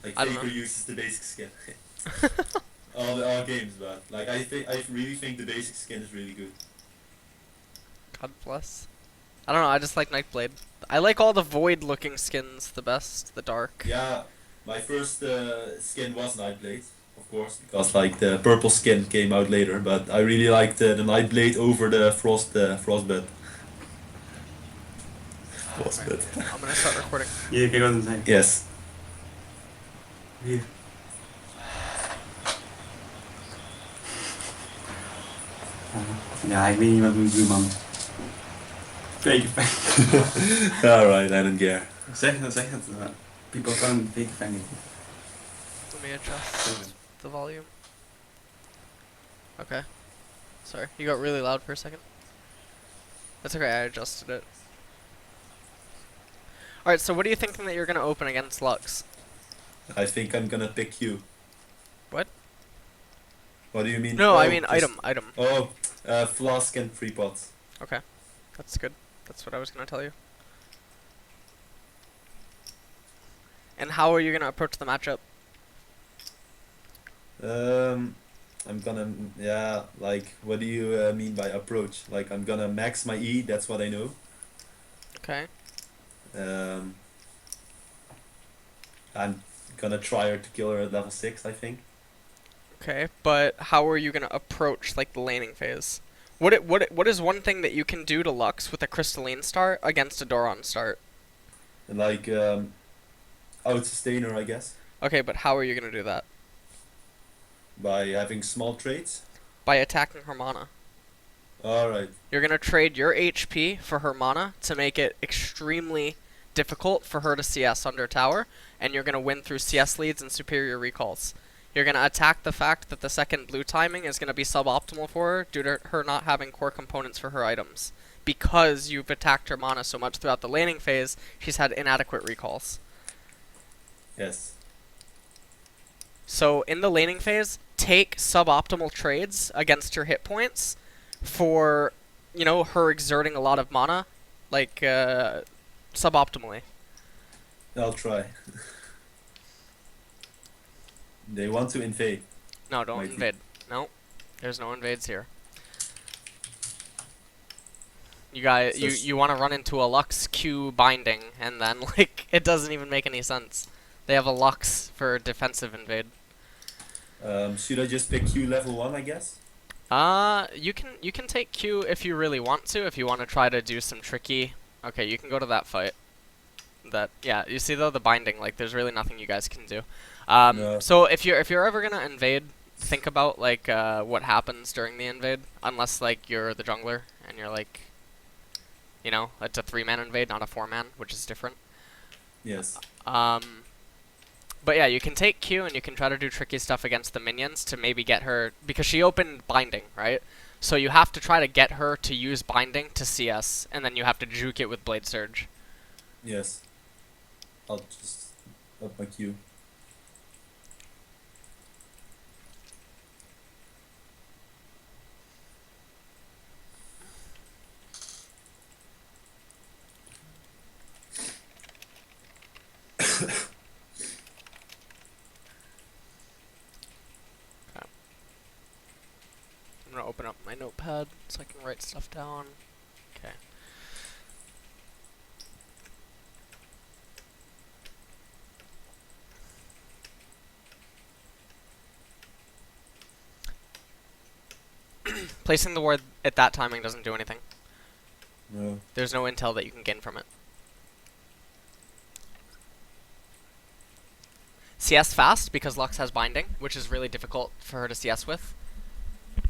Like I don't Faker know. uses the basic skin. All games, but like I really think the basic skin is really good. God bless. I don't know. I just like Nightblade. I like all the void looking skins the best. The dark. Yeah, my first skin was Nightblade, of course, because like the purple skin came out later. But I really liked the Nightblade over the frostbite. Alright. Frostbite. I'm gonna start recording. Yeah, kijk wat dan Yes. Hier. Ja, ik weet niet wat we moeten doen, man. Fake fang. Alright, I don't care. Zeg het. People found fake fang. Let me adjust the volume. Okay. Sorry. You got really loud for a second. That's okay. I adjusted it. Alright, so what are you thinking that you're gonna open against Lux? I think I'm gonna pick you. What? What do you mean? No, Oh, I mean just- item. Oh, flask and 3 pots. Okay. That's good. That's what I was gonna tell you. And how are you gonna approach the matchup? I'm gonna, yeah, like, what do you mean by approach? Like, I'm gonna max my E, that's what I know. Okay. Um, I'm gonna try her to kill her at level 6, I think. Okay, but how are you gonna approach like the laning phase? What is one thing that you can do to Lux with a crystalline start against a Doron start? And like, out sustain her, I guess, Okay, but how are you gonna do that? by having small trades. By attacking her mana. Alright, You're gonna trade your HP for her mana to make it extremely difficult for her to CS under tower, and you're gonna win through CS leads and superior recalls. You're gonna attack the fact that the second blue timing is gonna be suboptimal for her due to her not having core components for her items. Because you've attacked her mana so much throughout the laning phase, she's had inadequate recalls. yes. So in the laning phase, take suboptimal trades against your hit points for, you know, her exerting a lot of mana, like, suboptimally. I'll try. They want to invade. No, don't Might be. invade. No, there's no invades here. You guys, So you want to run into a Lux Q binding, and then like it doesn't even make any sense. They have a Lux for defensive invade. Should I just pick Q level 1, I guess? You can take Q if you really want to. If you want to try to do some tricky. Okay, you can go to that fight. Yeah, you see though the binding. Like, there's really nothing you guys can do. No. So if you're ever gonna invade, think about like what happens during the invade. Unless like you're the jungler and you're like, you know, it's a 3-man invade, not a 4-man, which is different. Yes. But yeah, you can take Q and you can try to do tricky stuff against the minions to maybe get her, because she opened binding, right? So you have to try to get her to use binding to CS, and then you have to juke it with Blade Surge. Yes. I'll just up my Q. I'm gonna open up my notepad so I can write stuff down. Okay. Placing the ward at that timing doesn't do anything. No. There's no intel that you can gain from it. CS fast because Lux has binding, which is really difficult for her to CS with.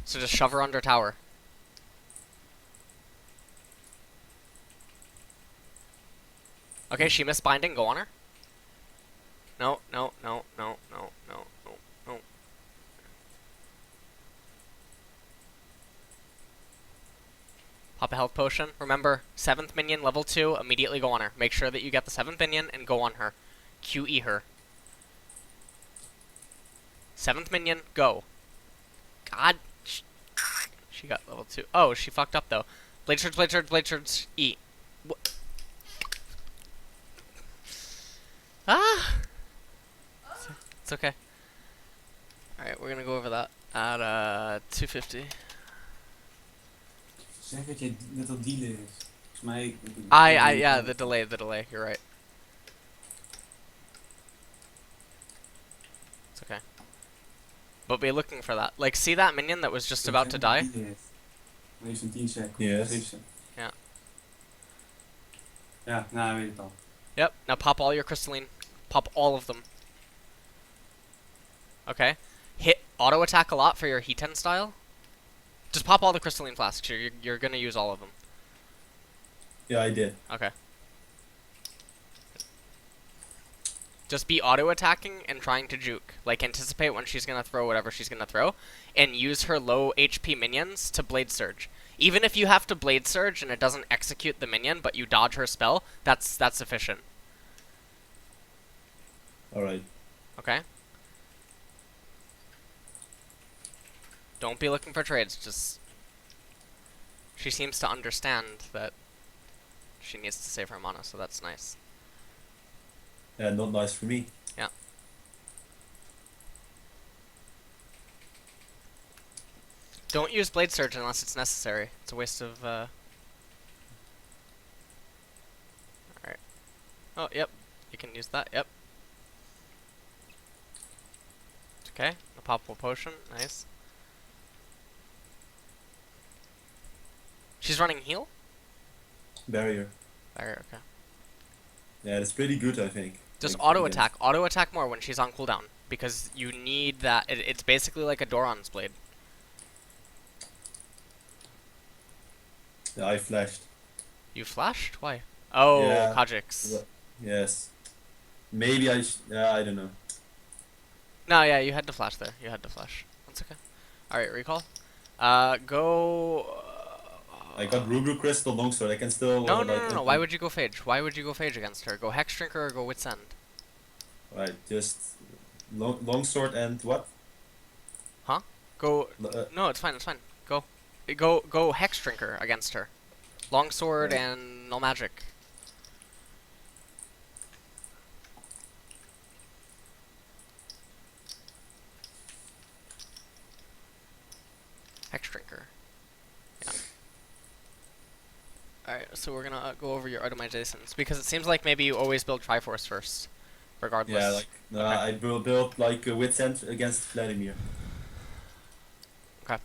So just shove her under tower. Okay, she missed binding. Go on her. No. Pop a health potion. Remember, 7th minion, level 2, immediately go on her. Make sure that you get the 7th minion and go on her. QE her. 7th minion, go. God. She got level 2. Oh, she fucked up though. Blade Surge, E. Ah! It's okay. Alright, we're gonna go over that at 250. Zeg dat je net dat dealen is. Volgens mij... Yeah, the delay, you're right. It's okay. But be looking for that. Like, see that minion that was just about to die? Heeft een 10 sec. Yes. Ja. Ja, nou, weet het al. Yep, now pop all your crystalline. Pop all of them. Okay. Hit auto attack a lot for your Heat 10 style. Just pop all the crystalline flasks. You're gonna use all of them. Yeah, I did. Okay. Just be auto attacking and trying to juke. Like, anticipate when she's gonna throw whatever she's gonna throw, and use her low HP minions to Blade Surge. Even if you have to Blade Surge and it doesn't execute the minion, but you dodge her spell, that's sufficient. Alright. Okay? Don't be looking for trades, just... She seems to understand that she needs to save her mana, so that's nice. Yeah, not nice for me. Yeah. Don't use Blade Surge unless it's necessary. It's a waste of, Alright. Oh, yep. You can use that, yep. Okay, a poppable potion, nice. She's running heal? Barrier. Barrier, okay. Yeah, that's pretty good, I think. Just Like, auto against- attack. Auto attack more when she's on cooldown. Because you need that. It's basically like a Doran's blade. Yeah, I flashed. You flashed? Why? Oh, Yeah. Kajix. Well, yes. Maybe yeah, I don't know. No, yeah, you had to flash there. You had to flash. That's okay. Alright, recall. Go... I got Rubru Crystal Longsword. I can still. No. Why would you go Phage? Why would you go Phage against her? Go Hex Drinker or go Wit's End? Right, just Longsword and what? Huh? Go... No, it's fine, Go. Go Hex Drinker against her. Longsword Yeah. and Null Magic. Hex Drinker. Yeah. Alright, so we're gonna go over your itemizations, because it seems like maybe you always build Triforce first, regardless. Yeah, like no, Okay. I will build like a Wit's End against Vladimir. Okay.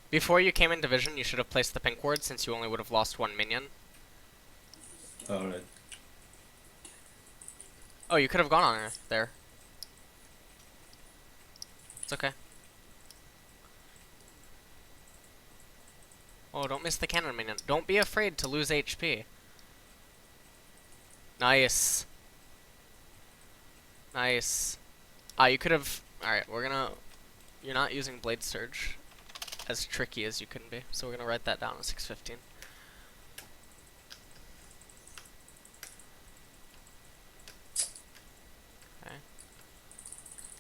Before you came in Division, you should have placed the pink ward, since you only would have lost one minion. Alright. Oh, you could have gone on her there. It's okay. Oh, don't miss the cannon minion. Don't be afraid to lose HP. Nice. Nice. You could have... Alright, we're gonna... You're not using Blade Surge as tricky as you can be, so we're gonna write that down at 615. Okay.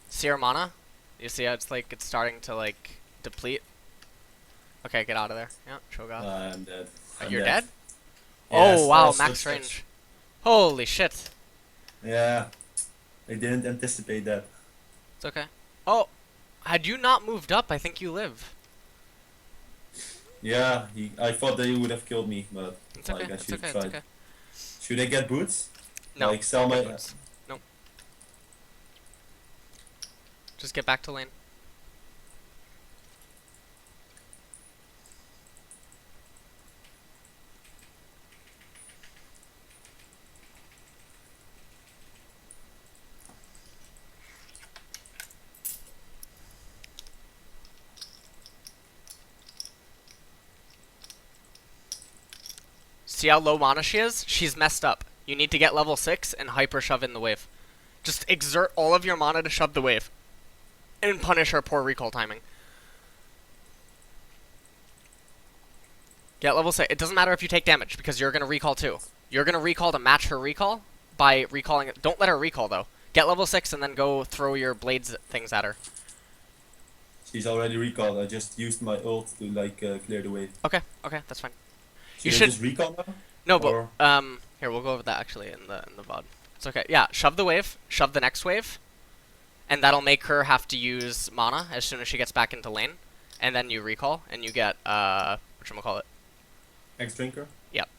See your mana? You see how it's like, it's starting to like deplete? Okay, get out of there. Yeah, Cho'Gath. I'm dead. You're dead? Yes, Oh wow, so max sketch. range. Holy shit. Yeah, I didn't anticipate that. It's okay. Oh, had you not moved up, I think you live. Yeah, I thought that he would have killed me, but It's like okay, I it's should okay, have it's tried. okay. Should I get boots? No. Like sell don't my. get boots. Nope. Just get back to lane. See how low mana she is? She's messed up. You need to get level 6 and hyper shove in the wave. Just exert all of your mana to shove the wave. And punish her poor recall timing. Get level 6. It doesn't matter if you take damage, because you're going to recall too. You're going to recall to match her recall by recalling it. Don't let her recall though. Get level 6 and then go throw your blades things at her. She's already recalled. I just used my ult to like clear the wave. Okay, that's fine. Should You I should- just recall now? No, but Or- here we'll go over that actually in the VOD. It's okay. Yeah, shove the wave, shove the next wave, and that'll make her have to use mana as soon as she gets back into lane, and then you recall and you get whatchamacallit. X drinker? Yep.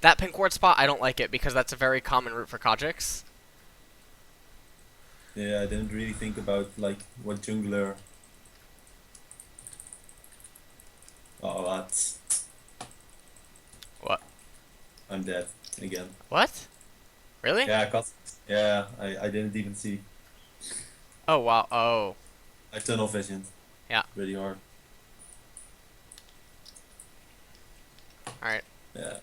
That pink ward spot, I don't like it because that's a very common route for Kha'Zix. Yeah, I didn't really think about like what jungler. Oh, that's. What? I'm dead again. What? Really? Yeah, I didn't even see. Oh wow. Oh. I tunnel vision. Yeah. Really hard. All right. Yeah.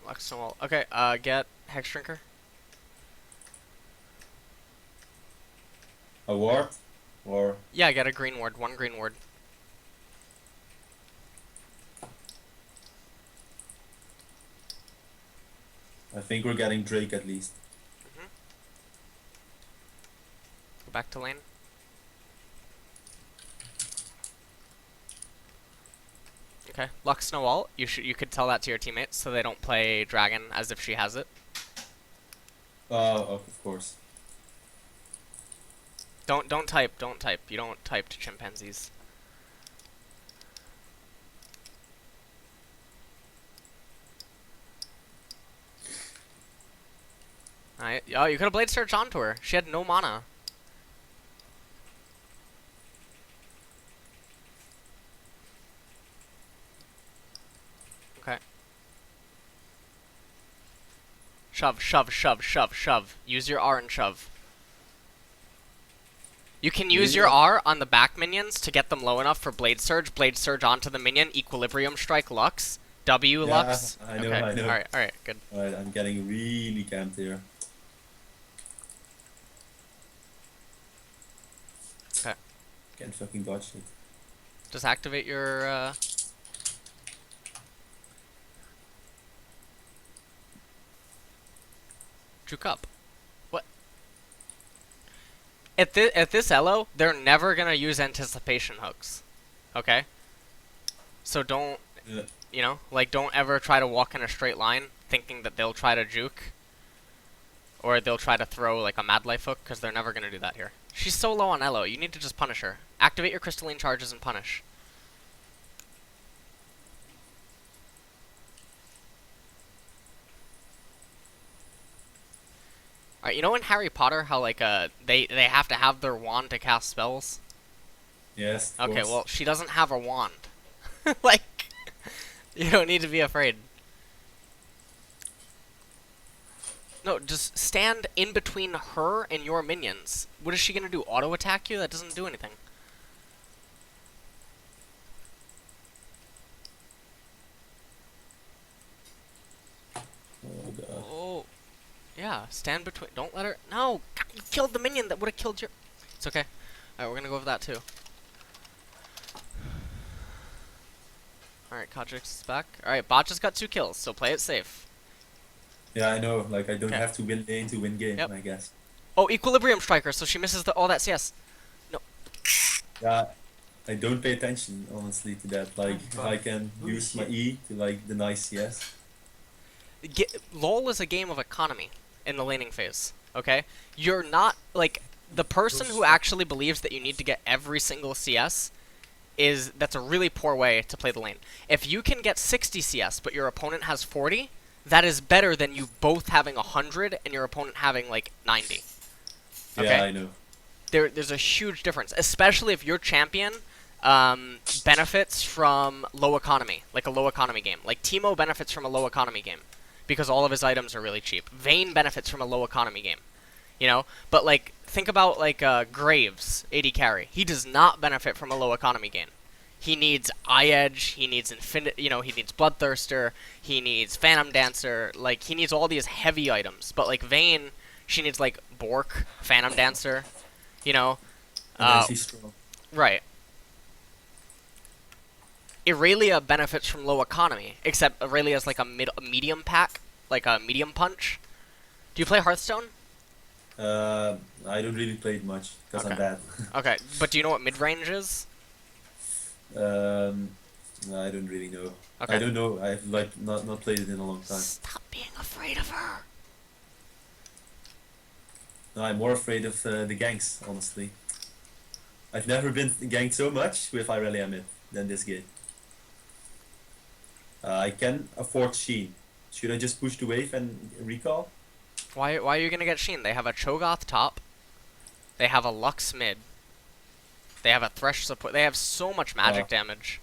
Lux wall. Okay. Get Hex Drinker. A ward? Or Yeah, get a green ward. One green ward. I think we're getting Drake at least. Go back to lane. Okay. Lux no ult. You could tell that to your teammates so they don't play dragon as if she has it. Oh, of course. Don't type. You don't type to chimpanzees. Alright. Oh, you could have Blade Search onto her. She had no mana. Okay. Shove. Use your R and shove. You can use your R on the back minions to get them low enough for Blade Surge onto the minion, Equilibrium Strike Lux, W Yeah, Lux. I know, okay. I know. Alright, good. Alright, I'm getting really camped here. Okay. Can't fucking dodge it. Just activate your, Juke up. What? At this elo, they're never gonna use anticipation hooks. Okay? So don't, Yeah. you know, like don't ever try to walk in a straight line thinking that they'll try to juke. Or they'll try to throw like a Mad Life hook, because they're never gonna do that here. She's so low on elo, you need to just punish her. Activate your crystalline charges and punish. Alright, you know in Harry Potter how like they have to have their wand to cast spells? Yes. Of Okay, course. well she doesn't have a wand. Like you don't need to be afraid. No, just stand in between her and your minions. What is she gonna do? Auto attack you? That doesn't do anything. Oh god. Oh, yeah. Stand between. Don't let her. No, you killed the minion that would have killed your. It's okay. All right, we're gonna go over that too. All right, Kha'Zix is back. All right, bot just got 2 kills, so play it safe. Yeah, I know. Like I don't Okay. have to win lane to win game. Yep. I guess. Oh, Equilibrium Striker, so she misses all that CS. Yeah. I don't pay attention honestly to that. Like if I can use my E to like deny CS. LOL is a game of economy in the laning phase. Okay, you're not like the person who actually believes that you need to get every single CS. That's a really poor way to play the lane. If you can get 60 CS but your opponent has 40, that is better than you both having 100 and your opponent having like 90. Okay? Yeah, I know. There's a huge difference, especially if your champion benefits from low economy, like a low economy game. Like Teemo benefits from a low economy game because all of his items are really cheap. Vayne benefits from a low economy game, you know. But like think about like Graves, AD carry. He does not benefit from a low economy game. He needs Eye Edge, he needs Infinite, you know, he needs Bloodthirster, he needs Phantom Dancer, like he needs all these heavy items. But like Vayne, she needs like Bork, Phantom Dancer, you know. And then she's strong. Right. Irelia benefits from low economy, except Irelia is like a medium pack, like a medium punch. Do you play Hearthstone? I don't really play it much because I'm Okay. bad. Okay, but do you know what mid-range is? um, I don't really know. I Okay. don't know. I've like not played it in a long time. Stop being afraid of her. No, I'm more afraid of the ganks, honestly. I've never been ganked so much with Irelia mid than this game. I can afford Sheen. Should I just push the wave and recall? Why are you gonna get Sheen? They have a Cho'Gath top. They have a Lux mid. They have a Thresh support. They have so much magic damage.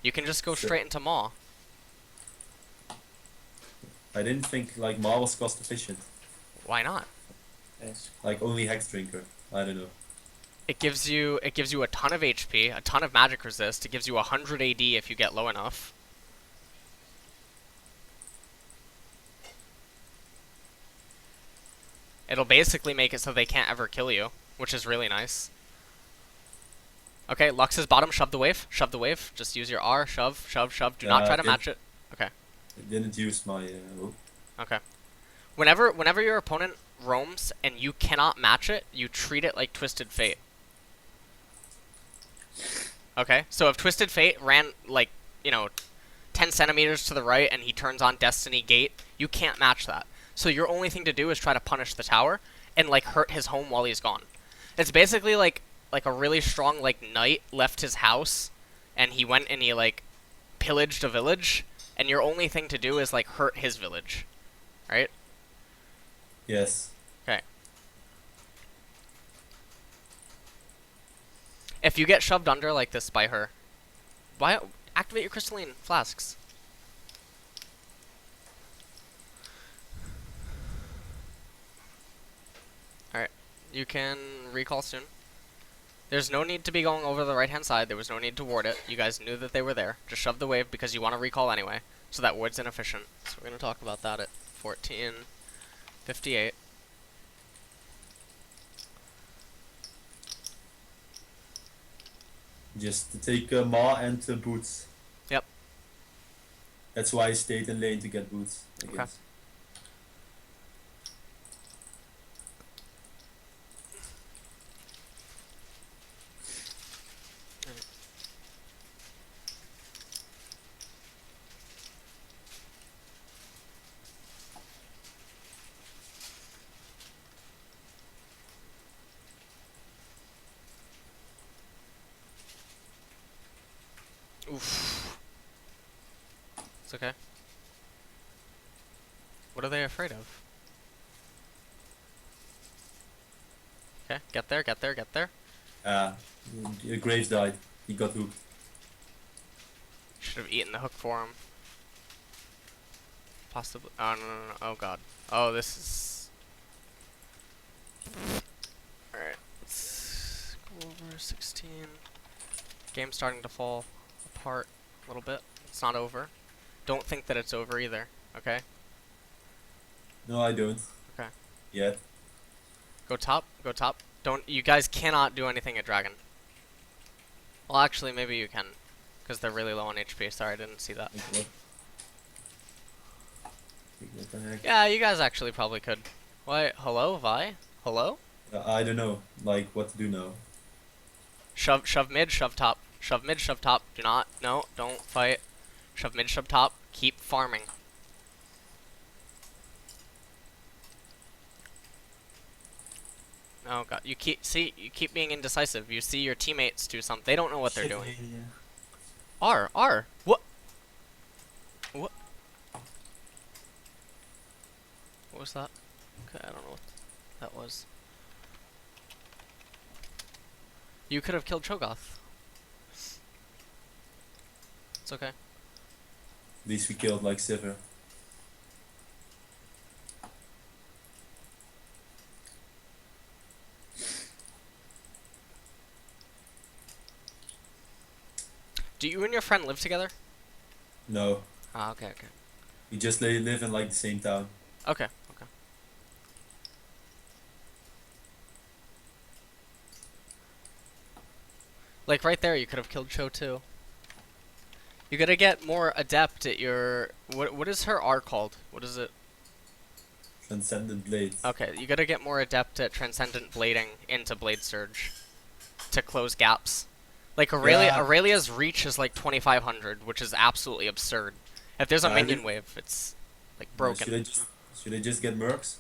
You can just go So straight into Maw. I didn't think like Ma was cost efficient. Why not? Yes. Like only Hex Drinker. I don't know. It gives you a ton of HP, a ton of magic resist. It gives you 100 AD if you get low enough. It'll basically make it so they can't ever kill you, which is really nice. Okay, Lux is bottom. Shove the wave. Shove the wave. Just use your R. Shove, shove, shove. Do not try to match it. Okay. I didn't use my. Okay. Whenever your opponent roams and you cannot match it, you treat it like Twisted Fate. Okay? So if Twisted Fate ran, like, 10 centimeters to the right and he turns on Destiny Gate, you can't match that. So your only thing to do is try to punish the tower and, like, hurt his home while he's gone. It's basically like a really strong, like, knight left his house and he went and he, like, pillaged a village, and your only thing to do is, like, hurt his village. Right? Yes. Okay. If you get shoved under like this by her, why activate your crystalline flasks? Alright. You can recall soon. There's no need to be going over the right-hand side. There was no need to ward it. You guys knew that they were there. Just shove the wave because you want to recall anyway. So that ward's inefficient. So we're going to talk about that at 14:58. Just to take Ma and boots. Yep. That's why I stayed in lane to get boots, I Okay. guess. Oof. It's okay. What are they afraid of? Okay, get there, get there, get there. Graves died. He got hooked. Should have eaten the hook for him. Possibly. Oh, no, no, no. Oh, God. Oh, this is... Alright. Let's go over 16. Game's starting to fall apart a little bit. It's not over. Don't think that it's over either, okay? No, I don't. Okay. Yet. Go top, go top. Don't... You guys cannot do anything at Dragon. Well, actually, maybe you can. Because they're really low on HP. Sorry, I didn't see that. What the heck? Yeah, you guys actually probably could. Why? Hello, Vi? Hello? I don't know. Like, what to do now. Shove mid, shove top. Shove mid, shove top. Do not. No, don't fight. Shove mid, shove top. Keep farming. Oh god, you keep being indecisive. You see your teammates do something. They don't know what they're doing. R. What? What? What was that? Okay, I don't know what that was. You could have killed Cho'Gath. It's okay. At least we killed like Sivir. Do you and your friend live together? No. Ah, okay, okay. We just live in like the same town. Okay, okay. Like right there, you could have killed Cho too. You gotta get more adept at your... What is her R called? What is it? Transcendent Blade. Okay, you gotta get more adept at Transcendent Blading into Blade Surge to close gaps. Like Yeah. Irelia's reach is like 2500, which is absolutely absurd. If there's a minion wave, it's like broken. Should I just get Mercs?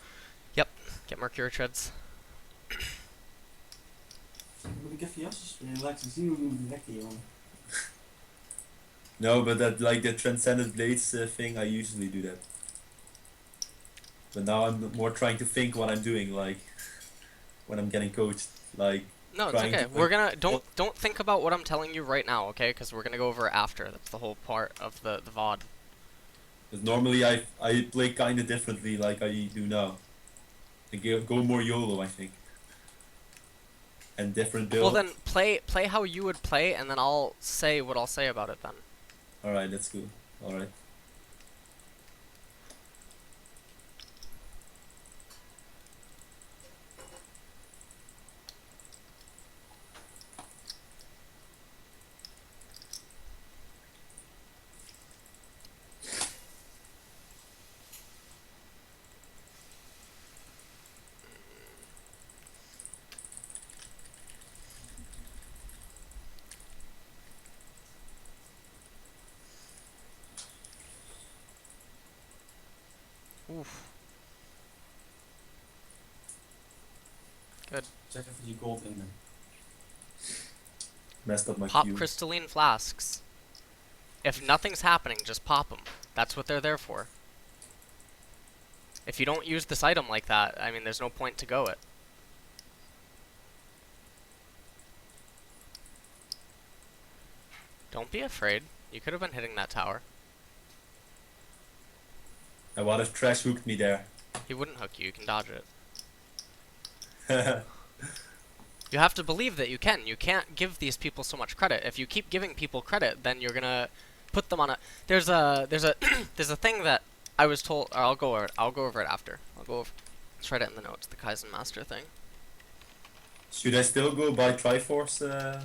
Yep, get Mercury Treads. Moet ik even jassen spelen? Laat ik zien hoe lekker, jongen. No, but that like the Transcendent Blades thing, I usually do that. But now I'm more trying to think what I'm doing, like when I'm getting coached, like. No, it's okay. We're gonna don't think about what I'm telling you right now, okay? Because we're gonna go over it after. That's the whole part of the VOD. Because normally I play kind of differently, like I do now. I go more YOLO, I think. And different build. Well then, play how you would play, and then I'll say what I'll say about it then. All right, that's cool. All right. Oof. Good. Zeg even je gold in me. Messed up my Pop queue. crystalline flasks. If nothing's happening, just pop them. That's what they're there for. If you don't use this item like that, I mean, there's no point to go it. Don't be afraid. You could have been hitting that tower. And what if Trash hooked me there? He wouldn't hook you. You can dodge it. You have to believe that you can. You can't give these people so much credit. If you keep giving people credit, then you're gonna put them on a. There's a there's a thing that I was told. Or I'll go over it. I'll go over it after. Let's write it in the notes. The Kaizen Master thing. Should I still go by Triforce?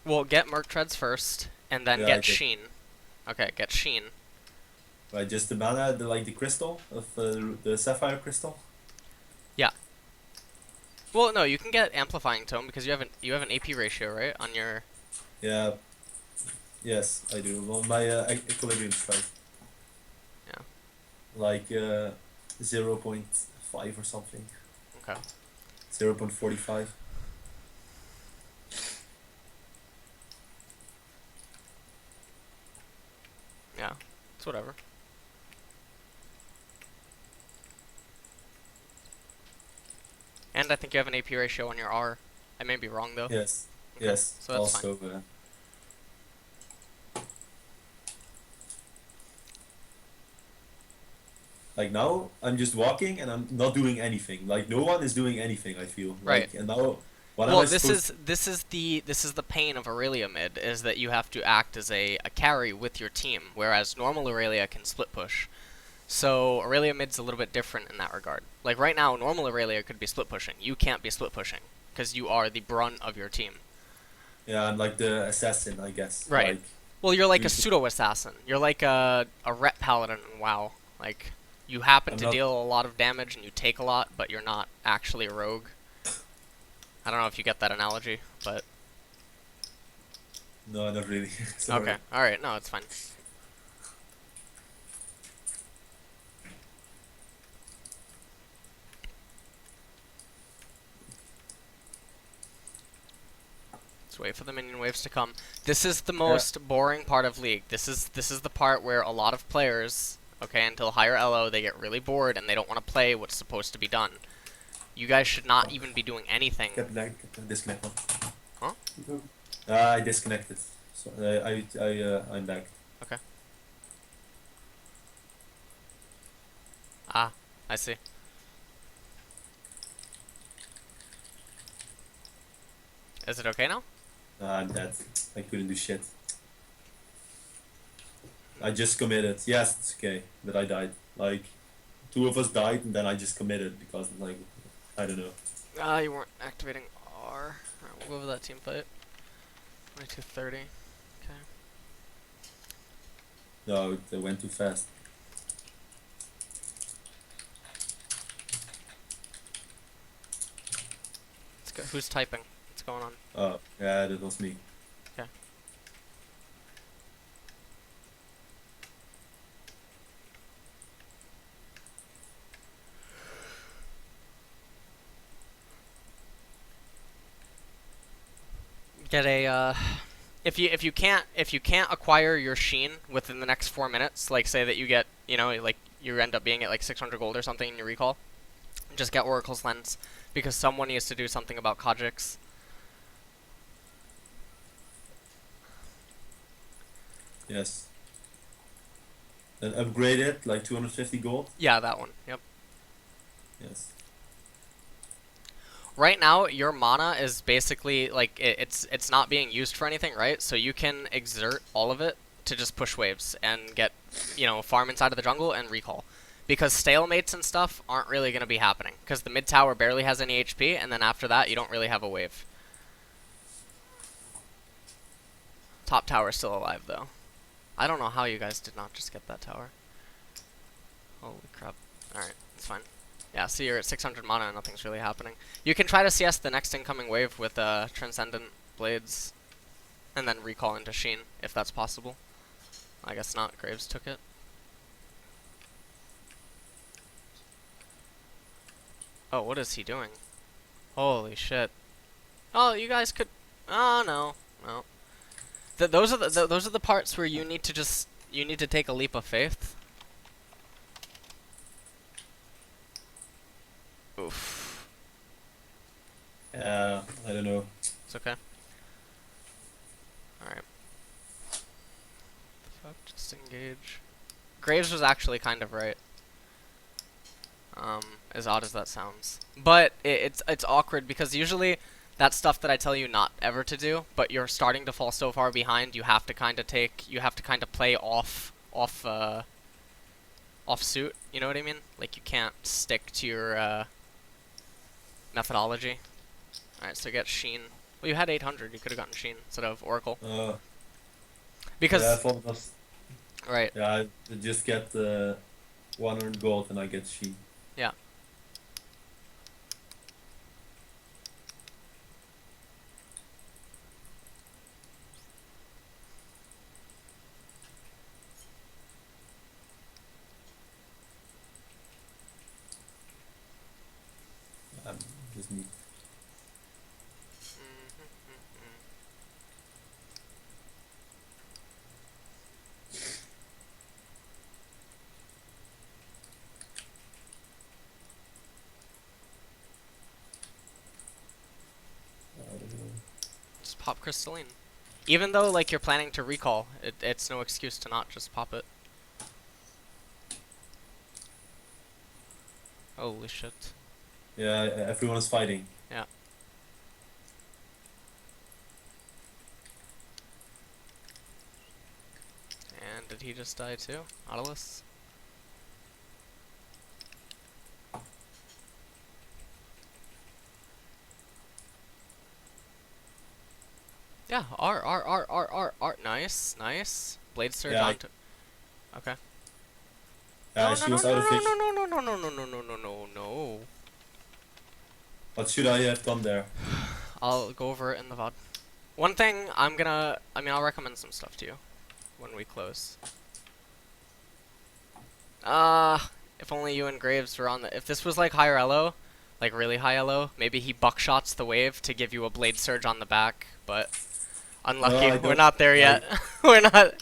Well, get Merc Treads first, and then Yeah, get okay. Sheen. Okay, get Sheen. Right, just the mana, the crystal of the sapphire crystal. Yeah. Well, no, you can get Amplifying Tome because you have an AP ratio, right, on your. Yeah. Yes, I do. Well, my equilibrium strike. Yeah. Like 0.5 or something. Okay. 0.45. Yeah. It's whatever. And I think you have an AP ratio on your R. I may be wrong though. Yes. Okay, Yes. so that's also. Like now, I'm just walking and I'm not doing anything. Like no one is doing anything. I feel. Right. Like, and now, what am Well, I this supposed is the pain of Irelia mid is that you have to act as a carry with your team, whereas normal Irelia can split push. So Irelia mid's a little bit different in that regard. Like right now, normal Irelia could be split pushing. You can't be split pushing because you are the brunt of your team. Yeah, I'm like the assassin, I guess. Right. Like, Well, you're like a you- pseudo assassin. You're like a rep paladin in WoW. Like you happen I'm to not- deal a lot of damage and you take a lot, but you're not actually a rogue. I don't know if you get that analogy, but No, not really. Sorry. okay. All right. No, it's fine. Let's wait for the minion waves to come. This is the most boring part of League. This is the part where a lot of players, okay, until higher LO, they get really bored and they don't want to play what's supposed to be done. You guys should not even be doing anything. Get disconnected. Huh? I disconnected. So I'm back. Okay. Ah, I see. Is it okay now? I'm dead. I couldn't do shit. I just committed. Yes, it's okay, but I died. Like, two of us died, and then I just committed because, like, I don't know. Ah, you weren't activating R. Alright, we'll go over that team fight. 2230. Okay. No, it went too fast. Who's typing? What's going on? Yeah, that was me. Okay. Get a if you can't acquire your sheen within the next 4 minutes, like say that you get, you know, like you end up being at like 600 gold or something in your recall, just get Oracle's Lens, because someone needs to do something about Khajiks. Yes. Then upgrade it, like 250 gold. Yeah, that one. Yep. Yes. Right now, your mana is basically like it's not being used for anything, right? So you can exert all of it to just push waves and get, you know, farm inside of the jungle and recall, because stalemates and stuff aren't really going to be happening because the mid tower barely has any HP, and then after that you don't really have a wave. Top tower is still alive though. I don't know how you guys did not just get that tower. Holy crap! All right, it's fine. Yeah, see, you're at 600 mana and nothing's really happening. You can try to CS the next incoming wave with Transcendent Blades, and then recall into Sheen, if that's possible. I guess not, Graves took it. Oh, what is he doing? Holy shit. Oh, you guys could... Oh, no. No. Those are the parts where you need to just... You need to take a leap of faith. Oof. I don't know. It's okay. Alright. Fuck, just engage. Graves was actually kind of right. As odd as that sounds. But it's awkward because usually that's stuff that I tell you not ever to do, but you're starting to fall so far behind, you have to kind of play off suit, you know what I mean? Like you can't stick to your methodology. Alright, so get Sheen. Well, you had 800, you could have gotten Sheen instead of Oracle. Because... Yeah, I thought it was... Right. Yeah, I just get 100 gold and I get She. Yeah. Just need... Just pop Crystalline. Even though, like, you're planning to recall, it's no excuse to not just pop it. Holy shit. Yeah, everyone is fighting. Yeah. And did he just die too? Nautilus? Yeah, R. Nice, nice. Blade Surge Yeah, onto... Okay. Yeah, she was out of fish. No. What should I have done there? I'll go over it in the VOD. One thing I'll recommend some stuff to you when we close. If only you and Graves were on the... If this was like higher elo, like really high elo, maybe he buckshots the wave to give you a Blade Surge on the back, but... Unlucky, No, we're not there yet. We're not...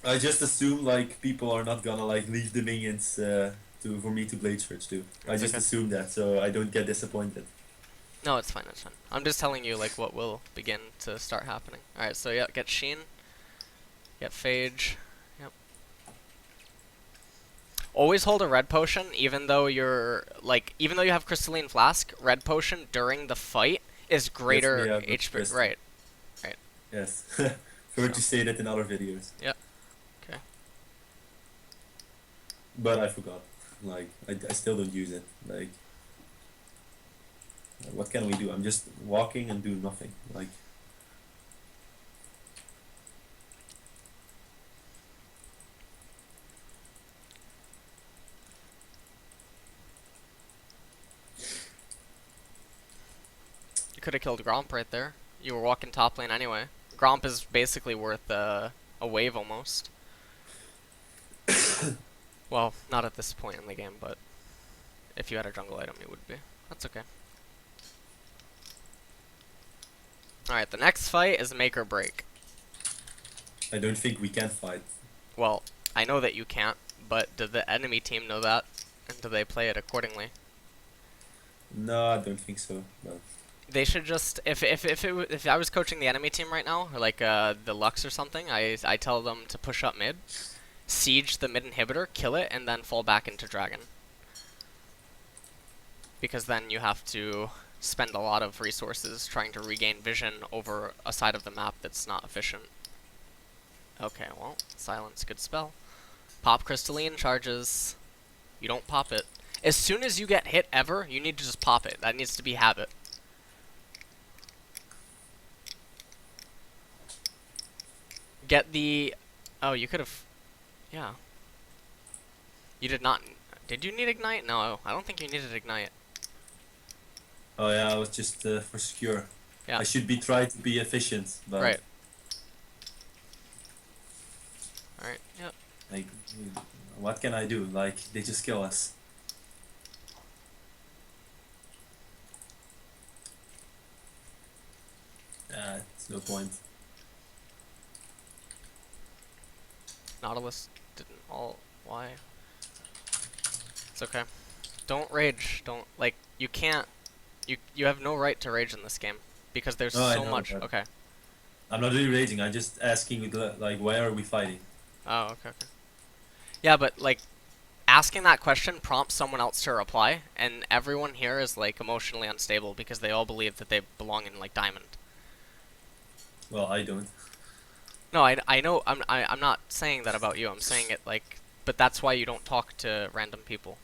I just assume like people are not gonna like leave the minions for me to Blade Search too. I It's just okay. assume that, so I don't get disappointed. No, it's fine, it's fine. I'm just telling you like what will begin to start happening. Alright, so yeah, get Sheen. Get Phage. Yep. Always hold a red potion, even though you have Crystalline Flask, red potion during the fight is greater Yes, yeah, HP. Right. Yes. Heard you say that in other videos. Yeah. Okay. But I forgot. Like, I still don't use it. Like, what can we do? I'm just walking and doing nothing. Like, could have killed Gromp right there. You were walking top lane anyway. Gromp is basically worth a wave almost. Well, not at this point in the game, but if you had a jungle item, you would be. That's okay. Alright, the next fight is make or break. I don't think we can fight. Well, I know that you can't, but did the enemy team know that? And do they play it accordingly? No, I don't think so. But They should just, if I was coaching the enemy team right now, or like the Lux or something, I tell them to push up mid, siege the mid inhibitor, kill it, and then fall back into dragon. Because then you have to spend a lot of resources trying to regain vision over a side of the map that's not efficient. Okay, well, silence, good spell. Pop crystalline charges. You don't pop it. As soon as you get hit ever, you need to just pop it. That needs to be habit. Get the... Oh, you could have... Yeah. You did not... Did you need ignite? No, I don't think you needed ignite. oh yeah, I was just for secure. Yeah. I should be trying to be efficient, but Right. Alright, yep. like, what can I do? Like, they just kill us. It's no point. Nautilus didn't all... Why? It's okay. Don't rage. Don't... Like, you can't... You have no right to rage in this game. Because there's No, I so know, much... but Okay. I'm not really raging, I'm just asking, like, why are we fighting? Oh, okay, okay. Yeah, but, like, asking that question prompts someone else to reply, and everyone here is, like, emotionally unstable because they all believe that they belong in, like, Diamond. Well, I don't. No, I know, I'm not saying that about you, I'm saying it, like, but that's why you don't talk to random people.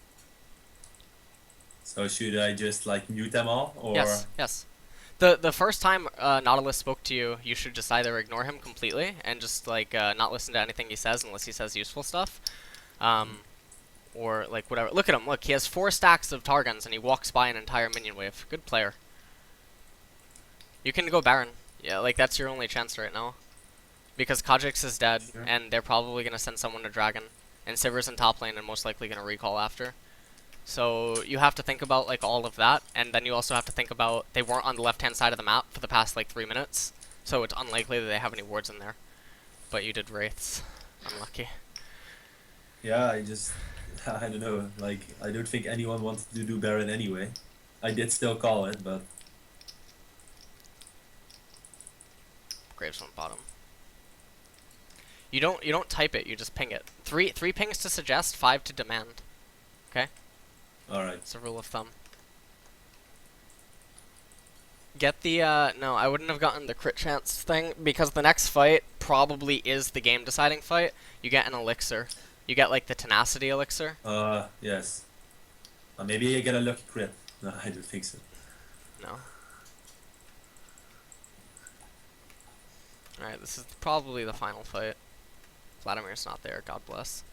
So should I just, like, mute them all? Or... Yes, yes. The first time Nautilus spoke to you, you should just either ignore him completely and just, like, not listen to anything he says unless he says useful stuff. Or, like, whatever. Look at him, look, he has 4 stacks of Targons and he walks by an entire minion wave. Good player. You can go Baron. Yeah, like, that's your only chance right now. Because Kha'Zix is dead, Sure. and they're probably going to send someone to Dragon. And Sivir's in top lane and most likely going to recall after. So you have to think about, like, all of that, and then you also have to think about they weren't on the left-hand side of the map for the past, like, 3 minutes. So it's unlikely that they have any wards in there. But you did Wraiths. Unlucky. Yeah, I just... I don't know, like, I don't think anyone wanted to do Baron anyway. I did still call it, but... Graves on bottom. You don't type it, you just ping it. Three pings to suggest, 5 to demand. Okay? Alright. It's a rule of thumb. Get the, no, I wouldn't have gotten the crit chance thing, because the next fight probably is the game-deciding fight. You get an elixir. You get, like, the tenacity elixir. Yes. Maybe I get a lucky crit. No, I don't think so. No. Alright, this is probably the final fight. Vladimir's not there, God bless.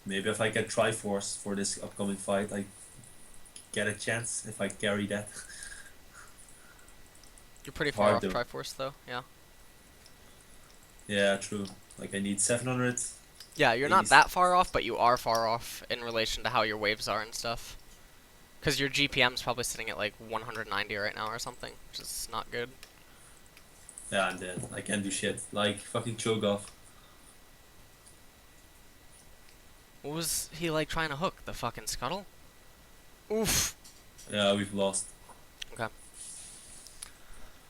Maybe if I get Triforce for this upcoming fight, I get a chance if I carry that. You're pretty far off Hard though. Triforce, though, yeah. Yeah, true. Like I need 700. Yeah, you're not 80s. that far off, but you are far off in relation to how your waves are and stuff. Because your GPM's probably sitting at like 190 right now or something, which is not good. Yeah, I'm dead. I can't do shit. Like fucking choke off. What was he like trying to hook? The fucking scuttle? Oof. Yeah, we've lost. Okay.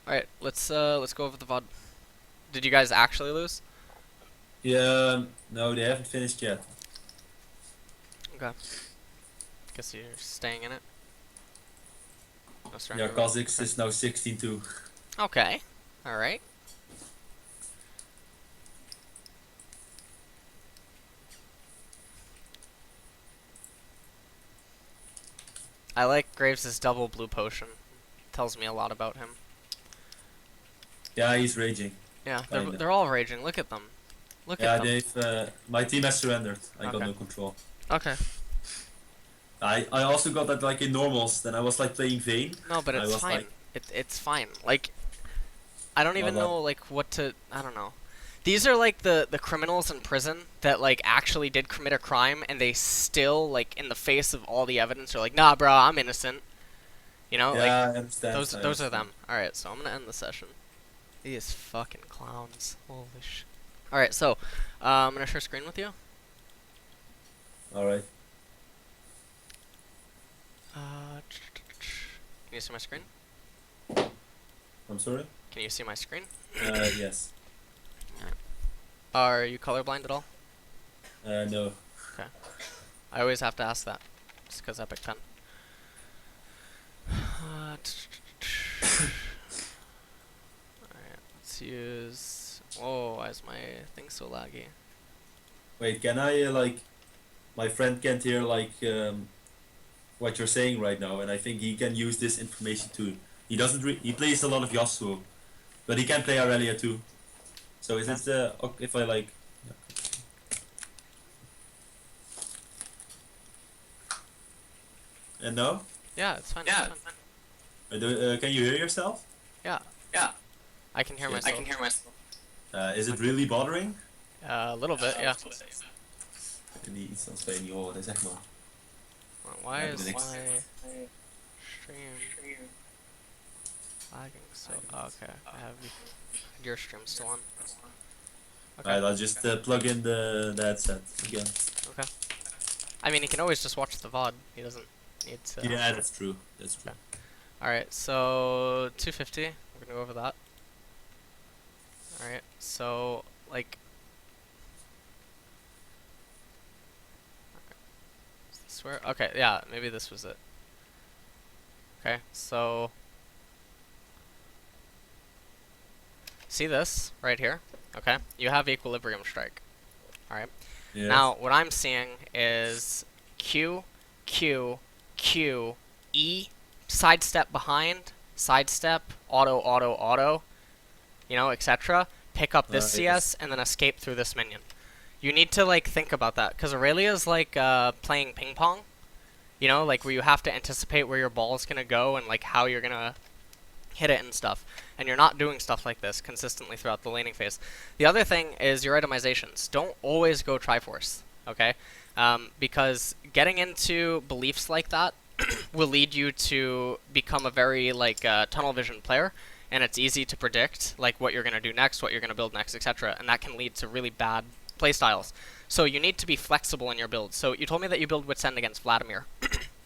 Alright, let's go over the VOD. Did you guys actually lose? Yeah, no, they haven't finished yet. Okay. Guess you're staying in it. No surrender. Yeah, Kha'Zix is now 16-2. Okay. Alright. I like Graves' double blue potion. Tells me a lot about him. Yeah, he's raging. Yeah, Kinda. they're all raging. Look at them. Look Yeah, at them. they've. My team has surrendered. I got Okay. no control. Okay. I also got that like in normals. Then I was like playing Vayne. No, but I it's was fine. like, It's fine. Like, I don't not even that. know like what to. I don't know. These are like the criminals in prison that like actually did commit a crime, and they still like in the face of all the evidence are like, nah, bro, I'm innocent. You know, like Yeah, I understand. those I those are understand. them. All right, so I'm gonna end the session. These fucking clowns. Holy sh. All right, so I'm gonna share screen with you. All right. Can you see my screen? I'm sorry. Can you see my screen? Yes. Are you colorblind at all? No. Okay. I always have to ask that, just because Epic Pen. Alright, let's use. Oh, why is my thing so laggy? Wait, can I like? My friend can't hear like what you're saying right now, and I think he can use this information too. He doesn't. He plays a lot of Yasuo, but he can play Irelia too. So is Okay. it okay if I like? And no? Yeah, it's fine. Yeah. It's fine. Can you hear yourself? Yeah, Yeah. I can hear Yes. myself. Myself. Is it really bothering? A little bit, yeah. Iets dan speel je niet horen, zeg maar. Why Ja, is niks. my stream lagging so? Oh, okay, I have your stream still on. Okay. Alright, I'll just plug in the headset again. Okay. I mean, he can always just watch the VOD. He doesn't need to. Yeah, that's true. That's true. Alright, so 250. We're gonna go over that. Alright, so, like. Is this where? Okay, yeah, maybe this was it. Okay, so. See this right here? Okay, you have Equilibrium Strike. Alright. Yes. Now, what I'm seeing is Q, Q, Q, E, sidestep behind, sidestep, auto, auto, auto, you know, etc. Pick up this CS and then escape through this minion. You need to like think about that because Irelia is like playing ping pong, you know, like where you have to anticipate where your ball is gonna go and like how you're gonna hit it and stuff. And you're not doing stuff like this consistently throughout the laning phase. The other thing is your itemizations. Don't always go Triforce, okay? Because getting into beliefs like that will lead you to become a very like tunnel vision player, and it's easy to predict like what you're gonna do next, what you're gonna build next, etc. And that can lead to really bad playstyles. So you need to be flexible in your build. So you told me that you build Wit's End against Vladimir.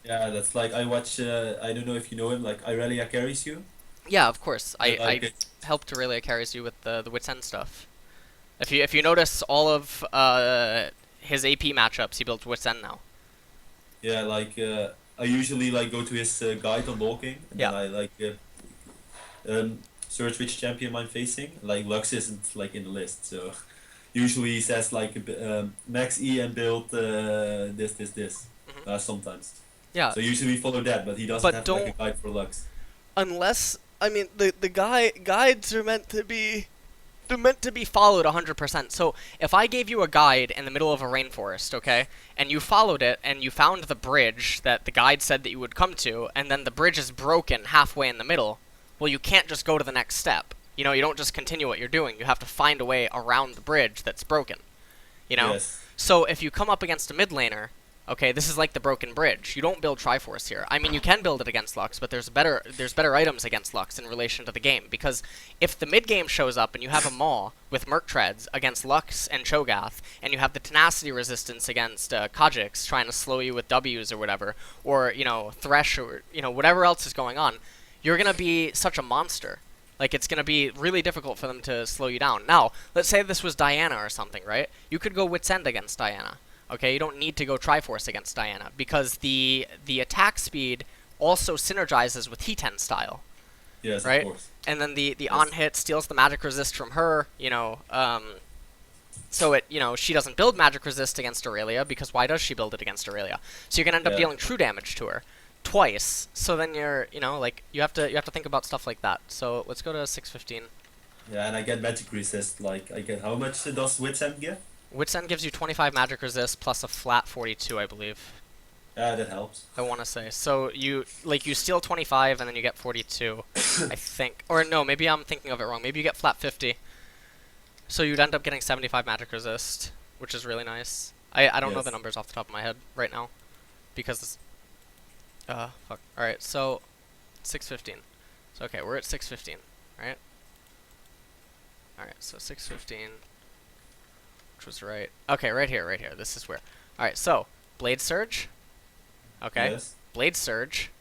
Yeah, that's like I watch. I don't know if you know him. Like Irelia carries you. Yeah, of course. I I helped Irelia carries you with the Wit's End stuff. If you notice all of his AP matchups, he builds Wit's End now. Yeah, like I usually like go to his guide on locking, and Yeah. then I like search which champion I'm facing. Like Lux isn't like in the list, so usually he says like max E and build this. Mhm. Sometimes. Yeah. So usually we follow that, but he doesn't But have don't like a guide for Lux. unless I mean the guides are meant to be followed 100%. So if I gave you a guide in the middle of a rainforest, okay, and you followed it and you found the bridge that the guide said that you would come to, and then the bridge is broken halfway in the middle, well, you can't just go to the next step. You know, you don't just continue what you're doing. You have to find a way around the bridge that's broken. You know? Yes. So if you come up against a mid laner, okay, this is like the broken bridge. You don't build Triforce here. I mean, you can build it against Lux, but there's better items against Lux in relation to the game. Because if the mid game shows up and you have a Maw with Merc Treads against Lux and Cho'Gath, and you have the Tenacity resistance against Kha'Zix trying to slow you with W's or whatever, or, you know, Thresh or, you know, whatever else is going on, you're going to be such a monster. Like, it's going to be really difficult for them to slow you down. Now, let's say this was Diana or something, right? You could go Wit's End against Diana. Okay, you don't need to go Triforce against Diana, because the attack speed also synergizes with He-10 style. Yes, right? of course. And then the on-hit steals the magic resist from her, you know, so it, you know, she doesn't build magic resist against Irelia, because why does she build it against Irelia? So you're going to end up dealing true damage to her twice. So then you're, you know, like, you have to think about stuff like that. So let's go to 615. Yeah, and I get magic resist. Like, I get how much does Wit's End give? Wit's End gives you 25 magic resist plus a flat 42, I believe. Yeah, that helps. I want to say. So you steal 25 and then you get 42, I think. Or no, maybe I'm thinking of it wrong. Maybe you get flat 50. So you'd end up getting 75 magic resist, which is really nice. I don't know Yes. the numbers off the top of my head right now because fuck. All right, so 615. So okay, we're at 615, right? All right, so 615, which was right. Okay, right here, right here. This is where. All right, so blade surge. Okay. Yes. Blade Surge.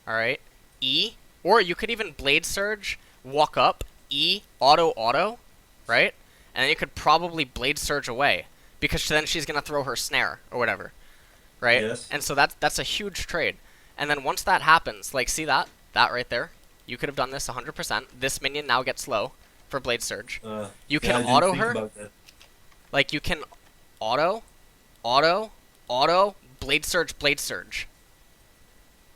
Alright. E. Or you could even Blade Surge, walk up, E, auto, right? And then you could probably Blade Surge away. Because then she's going to throw her snare, or whatever. Right? Yes. And so that's a huge trade. And then once that happens, like, see that? That right there? You could have done this 100%. This minion now gets low for Blade Surge. You Yeah, I can didn't auto think her. about that. Like, you can auto, Blade Surge.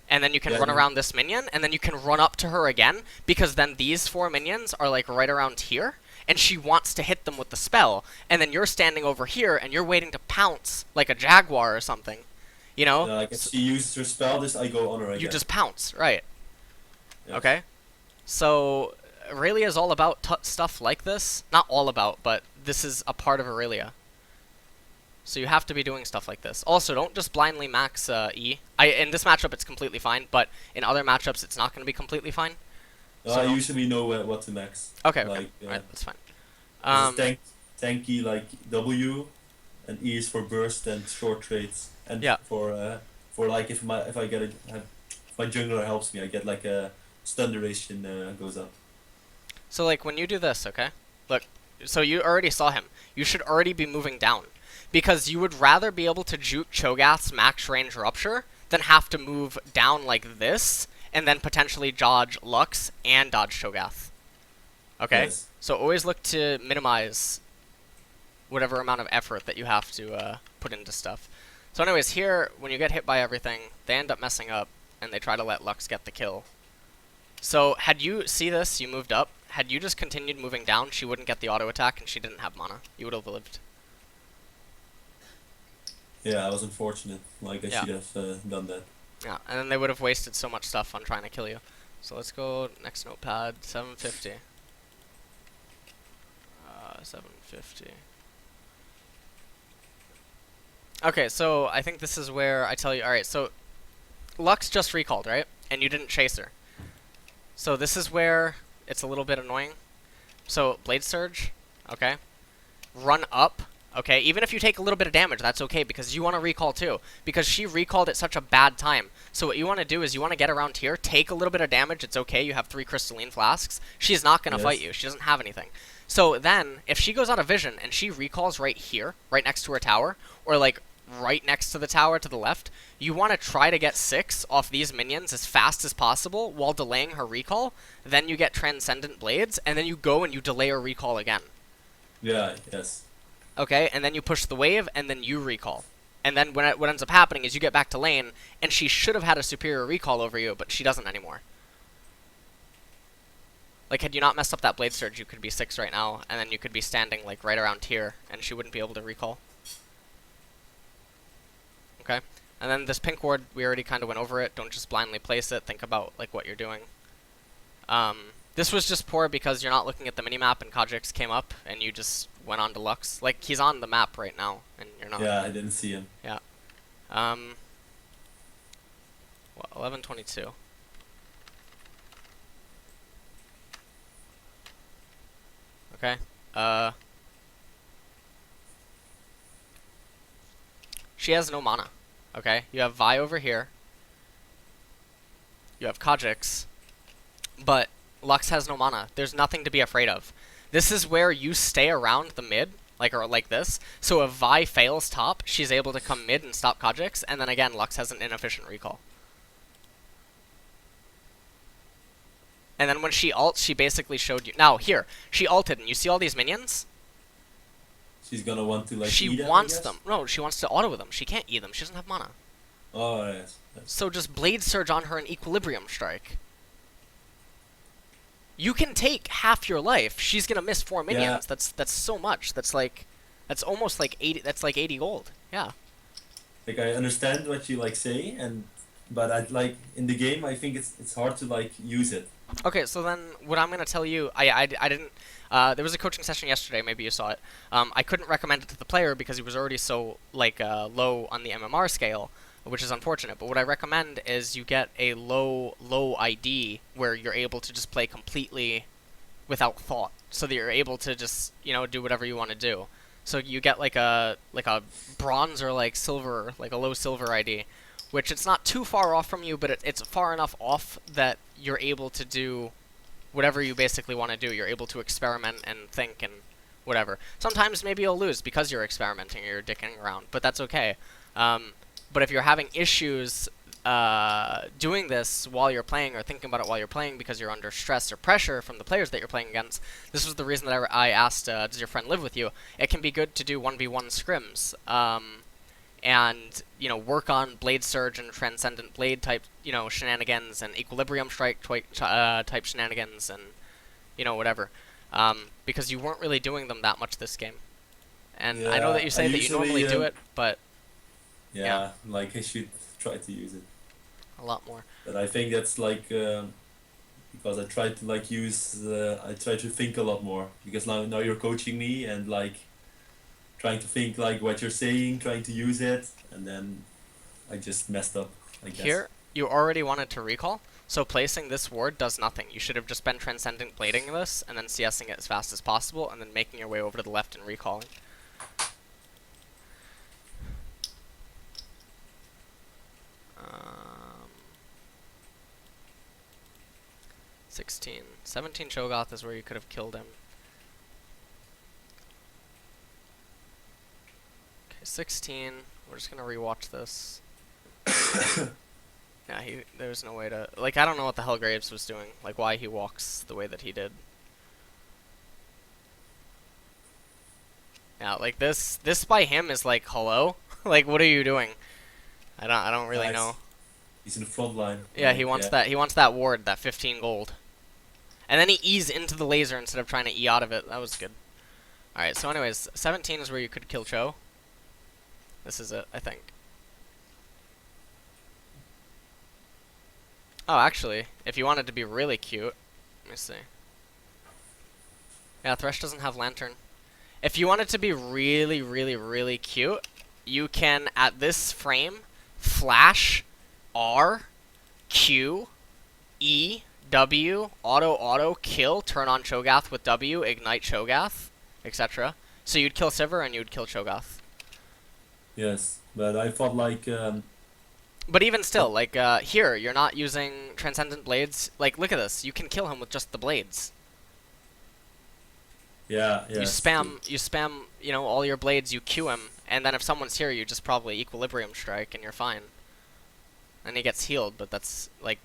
And then you can run around this minion, and then you can run up to her again, because then these 4 minions are, like, right around here, and she wants to hit them with the spell, and then you're standing over here, and you're waiting to pounce, like a jaguar or something, you know? Like if she uses her spell, I go on her again. You just pounce, right. Yes. Okay? So, Irelia is all about stuff like this. Not all about, but this is a part of Irelia. So you have to be doing stuff like this. Also, don't just blindly max E. In this matchup, it's completely fine, but in other matchups, it's not going to be completely fine. So I usually know what to max. Okay, Like, alright, that's fine. Tanky like W, and E is for burst and short trades, and Yeah. for like if I get if my jungler helps me, I get like a stun duration goes up. So, like, when you do this, okay? Look, so you already saw him. You should already be moving down. Because you would rather be able to juke Cho'Gath's max range Rupture than have to move down like this, and then potentially dodge Lux and dodge Cho'Gath. Okay? Yes. So always look to minimize whatever amount of effort that you have to put into stuff. So anyways, here, when you get hit by everything, they end up messing up, and they try to let Lux get the kill. So, had you see this, you moved up. Had you just continued moving down, she wouldn't get the auto attack, and she didn't have mana. You would have lived. Yeah, I was unfortunate. Like I should have done that. Yeah, and then they would have wasted so much stuff on trying to kill you. So let's go next notepad, 750. 750. Okay, so I think this is where I tell you, alright, so Lux just recalled, right? And you didn't chase her. So this is where it's a little bit annoying. So, Blade Surge, okay? Run up. Okay, even if you take a little bit of damage, that's okay, because you want to recall too. Because she recalled at such a bad time. So what you want to do is you want to get around here, take a little bit of damage, it's okay, you have 3 crystalline flasks. She's not going to fight you, she doesn't have anything. So then, if she goes out of vision, and she recalls right here, right next to her tower, or like, right next to the tower to the left, you want to try to get 6 off these minions as fast as possible, while delaying her recall. Then you get Transcendent Blades, and then you go and you delay her recall again. Yeah, yes. Okay, and then you push the wave, and then you recall. And then what ends up happening is you get back to lane, and she should have had a superior recall over you, but she doesn't anymore. Like, had you not messed up that Blade Surge, you could be 6 right now, and then you could be standing, like, right around here, and she wouldn't be able to recall. Okay? And then this pink ward, we already kind of went over it. Don't just blindly place it. Think about, like, what you're doing. This was just poor because you're not looking at the minimap, and Kha'Zix came up, and you just went on to Lux. Like, he's on the map right now, and you're not. Yeah, I didn't see him. Yeah. What, 11:22. Okay. She has no mana. Okay? You have Vi over here. You have Kha'Zix. But Lux has no mana. There's nothing to be afraid of. This is where you stay around the mid, or like this. So if Vi fails top, she's able to come mid and stop Kha'Zix, and then again, Lux has an inefficient recall. And then when she ults, she basically showed you. Now, here, she ulted, and you see all these minions? She's gonna want to, like, She eat them, I wants guess? them. No, she wants to auto them. She can't eat them. She doesn't have mana. Oh, yes. So just Blade Surge on her and Equilibrium Strike. You can take half your life. She's gonna miss 4 minions. Yeah. That's so much. That's almost like 80. That's like 80 gold. Yeah. like I understand what you like say, but I like in the game I think it's hard to like use it. Okay, so then what I'm gonna tell you, I didn't. There was a coaching session yesterday. Maybe you saw it. I couldn't recommend it to the player because he was already so like low on the MMR scale, which is unfortunate. But what I recommend is you get a low ID where you're able to just play completely without thought, so that you're able to just do whatever you want to do. So you get like a bronze or like silver, like a low silver ID, which it's not too far off from you, but it's far enough off that you're able to do whatever you basically want to do. You're able to experiment and think and whatever. Sometimes maybe you'll lose because you're experimenting or you're dicking around, but that's okay. But if you're having issues doing this while you're playing or thinking about it while you're playing because you're under stress or pressure from the players that you're playing against, this was the reason that I asked, does your friend live with you? It can be good to do 1v1 scrims. And work on blade surge and transcendent blade type shenanigans and equilibrium strike type shenanigans and whatever, because you weren't really doing them that much this game. And Yeah, I know that you say that you normally do it, but yeah, like I should try to use it. a lot more. But I think that's like because I try to like I try to think a lot more because now you're coaching me and like trying to think like what you're saying, trying to use it, and then I just messed up, I guess. Here, you already wanted to recall, so placing this ward does nothing. You should have just been transcendent blading this, and then CSing it as fast as possible, and then making your way over to the left and recalling. 16. 17 Cho'Gath is where you could have killed him. Okay, 16. We're just gonna rewatch this. Yeah, there's no way to... Like, I don't know what the hell Graves was doing. Like, why he walks the way that he did. Yeah, like, this by him is like, hello? Like, what are you doing? I don't really know. He's in the front line. Yeah, he wants that. He wants that ward, that 15 gold. And then he E's into the laser instead of trying to E out of it. That was good. Alright, so anyways, 17 is where you could kill Cho. This is it, I think. Oh, actually, if you wanted to be really cute, let me see. Yeah, Thresh doesn't have Lantern. If you wanted to be really, really, really cute, you can, at this frame, flash R, Q, E, W, auto, kill, turn on Cho'Gath with W, ignite Cho'Gath, etc. So you'd kill Sivir and you'd kill Cho'Gath. Yes, but I thought like... But even still, like, here, you're not using Transcendent Blades. Like, look at this. You can kill him with just the blades. Yeah. You spam, all your blades, you Q him, and then if someone's here, you just probably Equilibrium Strike, and you're fine. And he gets healed, but that's, like...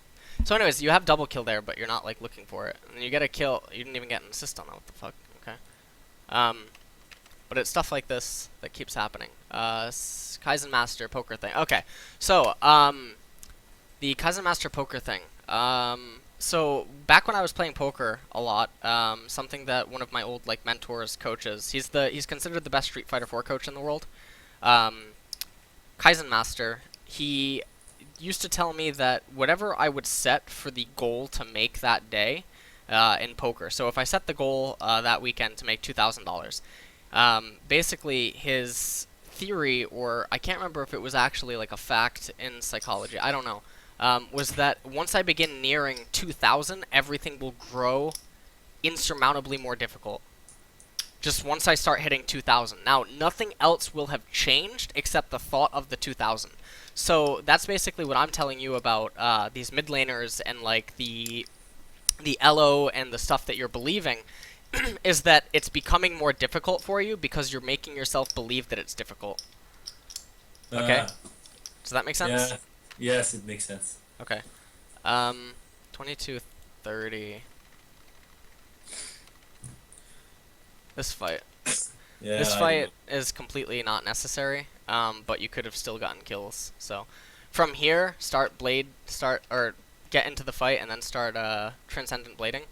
So anyways, you have double kill there, but you're not, like, looking for it. And you get a kill. You didn't even get an assist on that. What the fuck? Okay. But it's stuff like this that keeps happening. Kaizen Master poker thing. Okay, so, the Kaizen Master poker thing. So, back when I was playing poker a lot, something that one of my old, like, mentors, coaches, he's considered the best Street Fighter 4 coach in the world. Kaizen Master, he used to tell me that whatever I would set for the goal to make that day, in poker. So if I set the goal, that weekend to make $2,000, basically his theory, or I can't remember if it was actually like a fact in psychology, I don't know, was that once I begin nearing 2,000, everything will grow insurmountably more difficult. Just once I start hitting 2,000. Now, nothing else will have changed except the thought of the 2,000. So that's basically what I'm telling you about these mid laners and like the LO and the stuff that you're believing. Is that it's becoming more difficult for you because you're making yourself believe that it's difficult. Okay? Does that make sense? Yeah. Yes, it makes sense. Okay. 22:30. This fight. Yeah. This fight is completely not necessary, but you could have still gotten kills. So, from here, get into the fight and then start Transcendent Blading.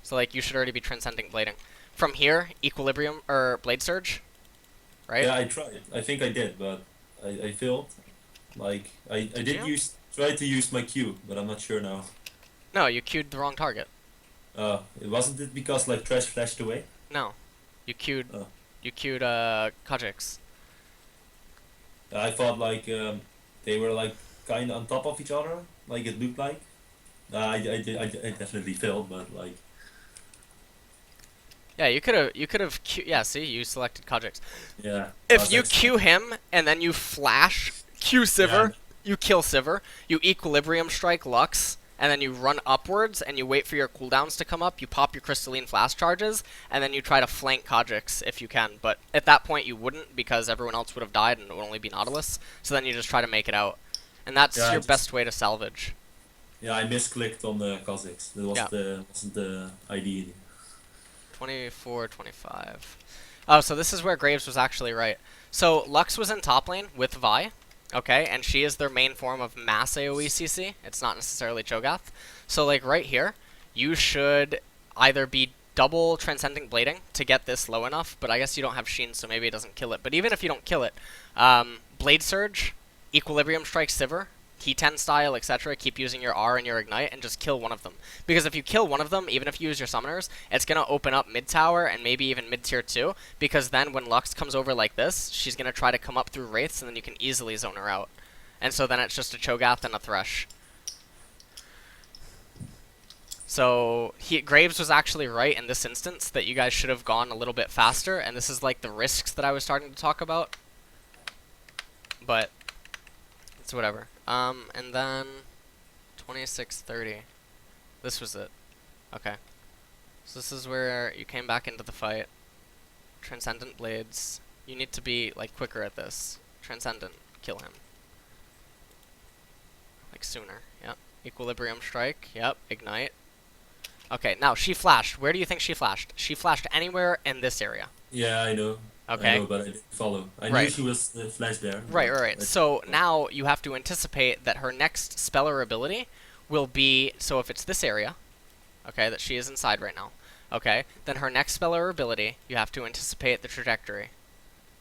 So, like, you should already be Transcendent Blading. From here, Equilibrium, or Blade Surge, right? Yeah, I tried. I think I did, but I failed. Like I Did did you? try to use my Q, but I'm not sure now. No, you queued the wrong target. It wasn't it because like trash flashed away? No, you queued Uh, Kajix. I thought like they were like kind of on top of each other, like it looked like. I definitely failed, but like Yeah, you could have yeah, see, you selected Kajix. yeah, If you that's fine. Q him and then you flash Q Yeah, Sivir, you kill Sivir, you equilibrium strike Lux, and then you run upwards and you wait for your cooldowns to come up, you pop your crystalline flash charges, and then you try to flank Kajix if you can. But at that point you wouldn't because everyone else would have died and it would only be Nautilus. So then you just try to make it out. And that's yeah, your best way to salvage. I misclicked on the Kha'Zix. That was Yeah. the wasn't the ID. 24, 25. Oh, so this is where Graves was actually right. So Lux was in top lane with Vi, okay, and she is their main form of mass AoE CC. It's not necessarily Cho'Gath. So like right here, you should either be double Transcendent Blading to get this low enough, but I guess you don't have Sheen, so maybe it doesn't kill it. But even if you don't kill it, Blade Surge, Equilibrium Strike Sivir, T10 style, etc. Keep using your R and your Ignite and just kill one of them. Because if you kill one of them, even if you use your summoners, it's going to open up mid-tower and maybe even mid-tier 2. Because then when Lux comes over like this, she's going to try to come up through Wraiths and then you can easily zone her out. And so then it's just a Cho'Gath and a Thresh. So Graves was actually right in this instance that you guys should have gone a little bit faster. And this is like the risks that I was starting to talk about. But it's whatever. And then 26:30. This was it. Okay. So this is where you came back into the fight. Transcendent Blades. You need to be like quicker at this. Transcendent. Kill him. Like sooner. Yep. Equilibrium Strike. Yep. Ignite. Okay, now she flashed. Where do you think she flashed? She flashed anywhere in this area. Yeah, I know. Okay. I know, but I didn't follow. I knew Right. she was flashed there. Right. So now you have to anticipate that her next speller ability will be, so if it's this area, okay, that she is inside right now, okay, then her next speller ability, you have to anticipate the trajectory.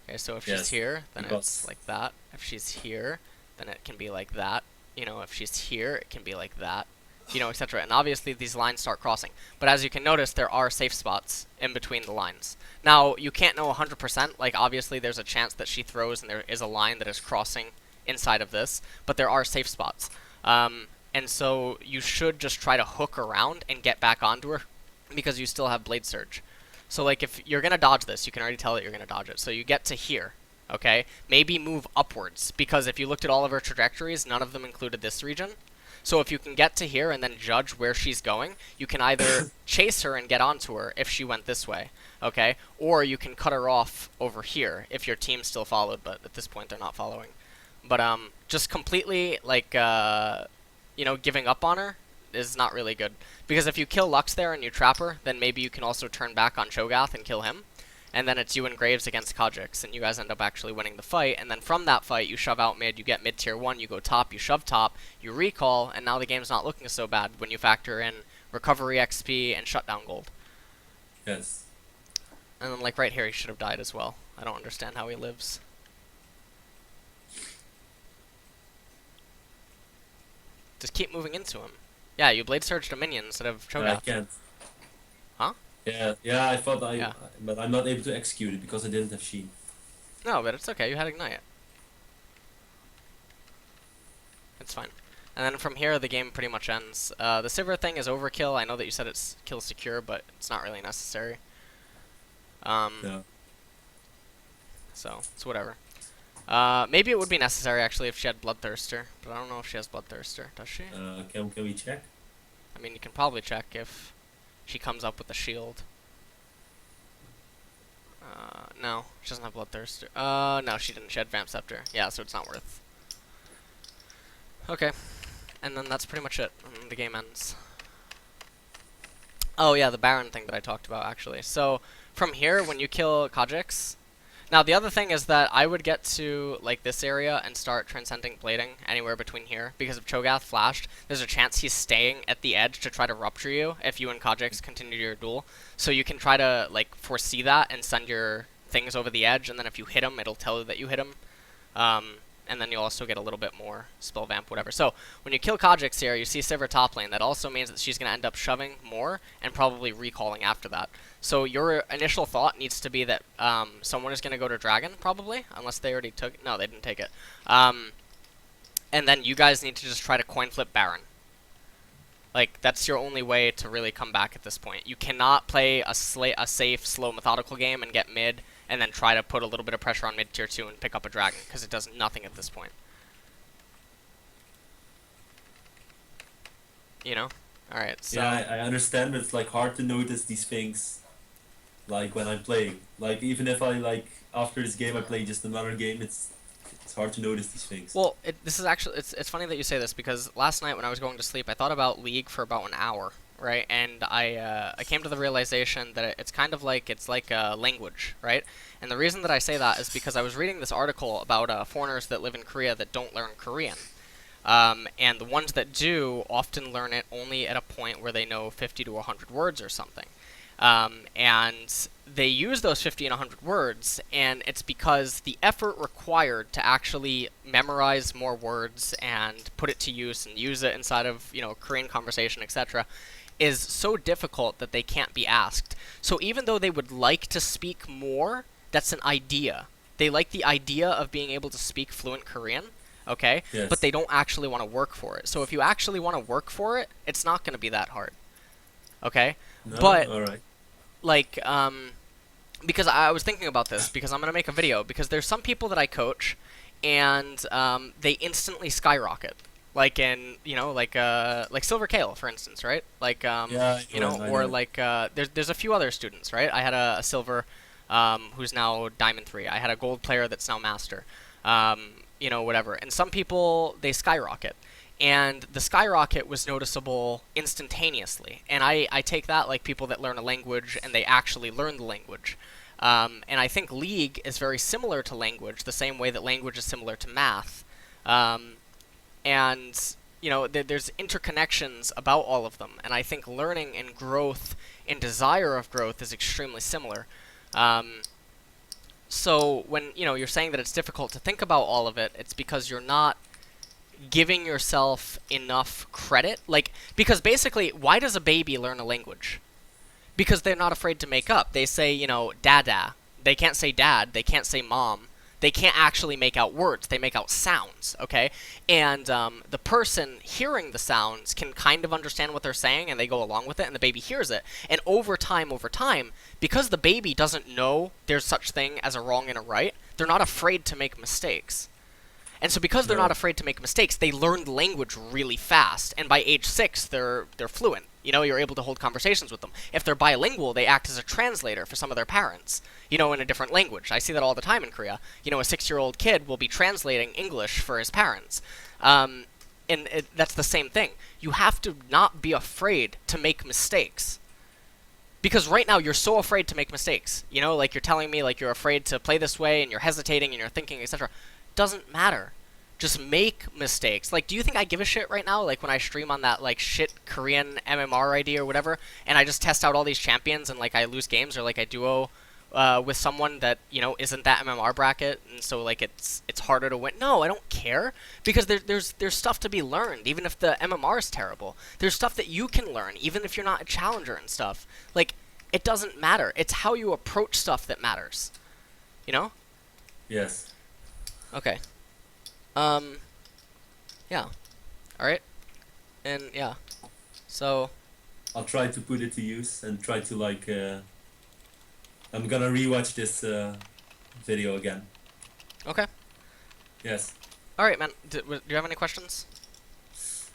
Okay, so if she's Yes, here, then because it's like that. If she's here, then it can be like that. You know, if she's here, it can be like that. You know, etc. And obviously these lines start crossing. But as you can notice, there are safe spots in between the lines. Now, you can't know 100%. Like, obviously there's a chance that she throws and there is a line that is crossing inside of this. But there are safe spots. And so you should just try to hook around and get back onto her because you still have Blade Surge. So, like, if you're going to dodge this, you can already tell that you're going to dodge it. So you get to here, okay? Maybe move upwards because if you looked at all of her trajectories, none of them included this region. So if you can get to here and then judge where she's going, you can either chase her and get onto her if she went this way, okay? Or you can cut her off over here if your team still followed, but at this point they're not following. But just completely, like, you know, giving up on her is not really good. Because if you kill Lux there and you trap her, then maybe you can also turn back on Cho'Gath and kill him. And then it's you and Graves against Kha'Zix, and you guys end up actually winning the fight. And then from that fight, you shove out mid, you get mid tier 1, you go top, you shove top, you recall, and now the game's not looking so bad when you factor in recovery XP and shutdown gold. yes. And then like right here, he should have died as well. I don't understand how he lives. Just keep moving into him. Yeah, you Blade Surged a minion instead of I Cho'Gath. can't. Huh? Yeah. I thought Yeah. but I'm not able to execute it because I didn't have Sheen. No, but it's okay, you had Ignite. It's fine. And then from here, the game pretty much ends. The Sivir thing is overkill. I know that you said it's kill secure, but it's not really necessary. Yeah. So, it's whatever. Maybe it would be necessary, actually, if she had Bloodthirster. But I don't know if she has Bloodthirster. Does she? Can we check? I mean, you can probably check if she comes up with a shield. No, she doesn't have Bloodthirster. No, she didn't. She had Vamp Scepter. Yeah, so it's not worth. Okay. And then that's pretty much it. And the game ends. Oh, yeah, the Baron thing that I talked about, actually. So, from here, when you kill Kha'Zix... Now, the other thing is that I would get to, like, this area and start Transcending Blading anywhere between here. Because if Cho'Gath flashed, there's a chance he's staying at the edge to try to rupture you if you and Kha'Zix continue your duel. So you can try to, like, foresee that and send your things over the edge, and then if you hit him, it'll tell you that you hit him. and then you'll also get a little bit more spell vamp, whatever. So when you kill Kha'Zix here, you see Sivir top lane. That also means that she's going to end up shoving more and probably recalling after that. So your initial thought needs to be that someone is going to go to Dragon, probably, unless they already took... No, they didn't take it. And then you guys need to just try to coin flip Baron. Like, that's your only way to really come back at this point. You cannot play a safe, slow, methodical game and get mid, and then try to put a little bit of pressure on mid tier 2 and pick up a dragon, because it does nothing at this point. You know? Alright, so... Yeah, I understand, but it's like hard to notice these things, like when I'm playing. Like, even if I, like, after this game I play just another game, it's hard to notice these things. Well, this is actually, it's funny that you say this, because last night when I was going to sleep, I thought about League for about an hour, right? And I came to the realization that it's kind of like, it's like a language, right? And the reason that I say that is because I was reading this article about foreigners that live in Korea that don't learn Korean. And the ones that do often learn it only at a point where they know 50 to 100 words or something. And they use those 50 and 100 words, and it's because the effort required to actually memorize more words and put it to use and use it inside of, you know, Korean conversation, etc., is so difficult that they can't be asked. So even though they would like to speak more, that's an idea. They like the idea of being able to speak fluent Korean, okay? Yes. But they don't actually want to work for it. So if you actually want to work for it, it's not going to be that hard, okay? No? But... Alright. Like, because I was thinking about this, because I'm going to make a video, because there's some people that I coach, and they instantly skyrocket. Like in, you know, like Silver Kale, for instance, right? Like, Yeah, you know, or like, there's a few other students, right? I had a Silver who's now Diamond 3. I had a Gold player that's now Master. You know, whatever. And some people, they skyrocket. And the skyrocket was noticeable instantaneously. And I take that like people that learn a language and they actually learn the language. And I think League is very similar to language, the same way that language is similar to math. And, you know, there's interconnections about all of them. And I think learning and growth and desire of growth is extremely similar. So when, you know, you're saying that it's difficult to think about all of it, it's because you're not giving yourself enough credit. Like, because basically, why does a baby learn a language? Because they're not afraid to make up. They say, you know, dada. They can't say dad. They can't say mom. They can't actually make out words. They make out sounds, okay? And the person hearing the sounds can kind of understand what they're saying, and they go along with it, and the baby hears it. And over time, because the baby doesn't know there's such thing as a wrong and a right, they're not afraid to make mistakes. And so because they're not afraid to make mistakes, they learn the language really fast. And by age 6, they're fluent. You know, you're able to hold conversations with them. If they're bilingual, they act as a translator for some of their parents, you know, in a different language. I see that all the time in Korea. You know, a 6-year-old kid will be translating English for his parents. And that's the same thing. You have to not be afraid to make mistakes. Because right now, you're so afraid to make mistakes. You know, like you're telling me, like you're afraid to play this way, and you're hesitating, and you're thinking, etc. Doesn't matter. Just make mistakes. Like, do you think I give a shit right now? Like, when I stream on that, like, shit Korean MMR ID or whatever, and I just test out all these champions, and, like, I lose games, or, like, I duo with someone that, you know, isn't that MMR bracket, and so, like, it's harder to win. No, I don't care, because there's stuff to be learned, even if the MMR is terrible. There's stuff that you can learn, even if you're not a challenger and stuff. Like, it doesn't matter. It's how you approach stuff that matters. You know? Yes. Okay. Yeah. Alright. And, yeah. So... I'll try to put it to use and try to, like, I'm gonna rewatch this video again. Okay. Yes. Alright, man. Do you have any questions?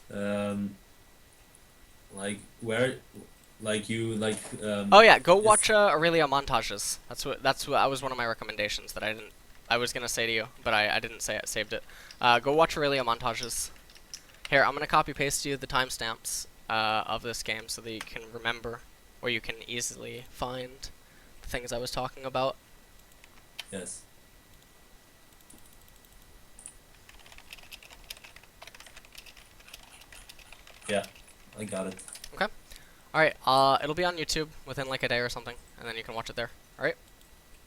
Like, where... Like, you, like... oh, yeah. Go watch Irelia montages. That's what was one of my recommendations that I was gonna say to you, but I didn't say it, saved it. Go watch Irelia montages. Here, I'm gonna copy-paste you the timestamps of this game so that you can remember, or you can easily find the things I was talking about. Yes. Yeah, I got it. Okay. Alright, it'll be on YouTube within like a day or something, and then you can watch it there. Alright?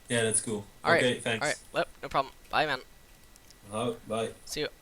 Yeah, that's cool. Alright. Okay, thanks. Alright, no problem. Bye, man. How? Bye. See you.